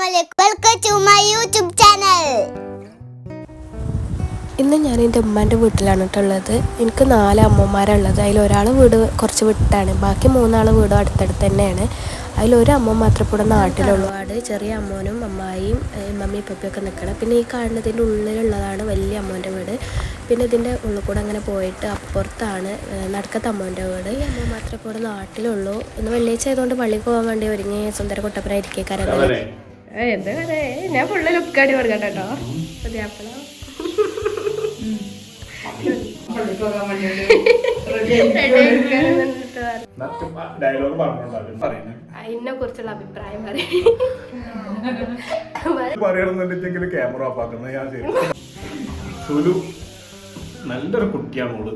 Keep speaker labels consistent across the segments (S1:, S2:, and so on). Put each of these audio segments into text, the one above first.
S1: Assalamualaikum. Welcome to my YouTube channel.
S2: ഇന്ന് ഞാൻ എൻ്റെ ഉമ്മാൻ്റെ വീട്ടിലാണ് ഉള്ളത്. എനിക്ക് 4 അമ്മമാരുള്ളത്. അതിലൊരാൾ വീട് കുറച്ച് വിട്ടാണ്, ബാക്കി 3 വീടും അടുത്തടുത്ത് തന്നെയാണ്. അതിലൊരു അമ്മ മാത്രമേ ഇവിടെ നാട്ടിലുള്ളൂ. ചെറിയ അമ്മോനും അമ്മായിയും മമ്മി പപ്പിയൊക്കെ നിൽക്കണം. പിന്നെ ഈ കാണുന്നതിൻ്റെ ഉള്ളിലുള്ളതാണ് വലിയ അമ്മോൻ്റെ വീട്. പിന്നെ ഇതിൻ്റെ ഉള്ളിൽ കൂടെ അങ്ങനെ പോയിട്ട് അപ്പുറത്താണ് നടുക്കത്തെ അമ്മോൻ്റെ വീട്. ഈ അമ്മ മാത്രമേ ഇവിടെ നാട്ടിലുള്ളൂ. ഇന്ന് വെള്ളിയാഴ്ച ആയതുകൊണ്ട് പള്ളിക്ക് പോകാൻ വേണ്ടി ഒരുങ്ങി സുന്ദര കുട്ടപ്പനായിരിക്കാരം. എന്താ പറയുക, ഞാൻ ഫുള്ള് ലുക്കാടി കൊടുക്കട്ടെ കേട്ടോ. അതെപ്പോഴാ അതിനെ കുറിച്ചുള്ള അഭിപ്രായം
S3: പറയണമെന്നുണ്ടെങ്കിൽ ക്യാമറ ഓഫ് ആക്കുന്നത് ഞാൻ നല്ലൊരു കുട്ടിയാണ് ഓള്.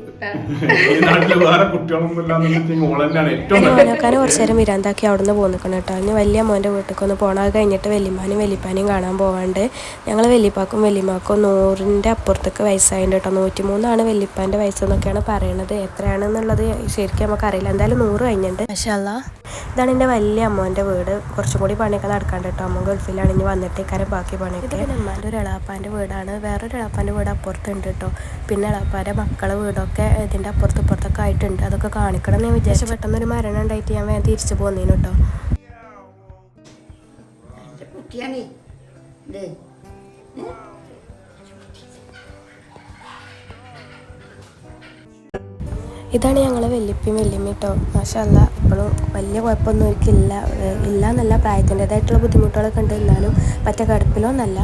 S3: ഈ നാട്ടില് വേറെ കുട്ടികളൊന്നും ഓളെന്നാണ് ഏറ്റവും
S2: മോനക്കാനെ കുറച്ചു നേരം വിരാന്താക്കി അവിടെ നിന്ന് പോന്നിക്കണം കേട്ടോ. ഇനി വലിയ മോൻ്റെ വീട്ടിലേക്ക് പോണത് കഴിഞ്ഞിട്ട് വെല്ലിമാനും വെല്ലിപ്പാനെയും കാണാൻ പോവാണ്ട്. ഞങ്ങൾ വെല്ലിപ്പാക്കും വെല്ലിമാക്കും 100ൻ്റെ അപ്പുറത്തേക്ക് വയസ്സായിട്ട് കേട്ടോ. 103 വെല്ലിപ്പാൻ്റെ വയസ്സെന്നൊക്കെയാണ് പറയണത്. എത്രയാണെന്നുള്ളത് ശരിക്കും നമുക്കറിയില്ല. എന്തായാലും 100 കഴിഞ്ഞിട്ടുണ്ട്. മാഷാഅല്ലാ. ഇതാണ് എൻ്റെ വലിയ അമ്മോൻ്റെ വീട്. കുറച്ചും കൂടി പണിയൊക്കെ നടക്കാണ്ട് കേട്ടോ. അമ്മ ഗൾഫിലാണ്, ഇനി വന്നിട്ടേക്കാരം ബാക്കി പണിയൊക്കെ. പിന്നെ അമ്മാൻ്റെ ഒരു എളാപ്പാൻ്റെ വീടാണ്. വേറൊരു എളാപ്പാൻ്റെ വീട് അപ്പുറത്തുണ്ട് കേട്ടോ. പിന്നെ എളാപ്പാൻ്റെ മക്കളെ വീടൊക്കെ ഇതിൻ്റെ അപ്പുറത്തൊക്കെ ആയിട്ടുണ്ട്. അതൊക്കെ കാണിക്കണം എന്ന് ഞാൻ വിചാരിച്ചു. പെട്ടെന്നൊരു മരണം ഉണ്ടായിട്ട് ഞാൻ വേഗം തിരിച്ചു പോന്നേനു കേട്ടോ. ഇതാണ് ഞങ്ങളെ വെല്ലിപ്പയും വെല്ലിമ്മയും കേട്ടോ. മാഷാഅല്ലാ. ഇപ്പോഴും വലിയ കുഴപ്പമൊന്നും ഒരിക്കലില്ല. ഇല്ല എന്നല്ല, പ്രായത്തിൻ്റെതായിട്ടുള്ള ബുദ്ധിമുട്ടുകളൊക്കെ ഉണ്ട്. എന്നാലും മറ്റേ കിടപ്പിലൊന്നല്ല.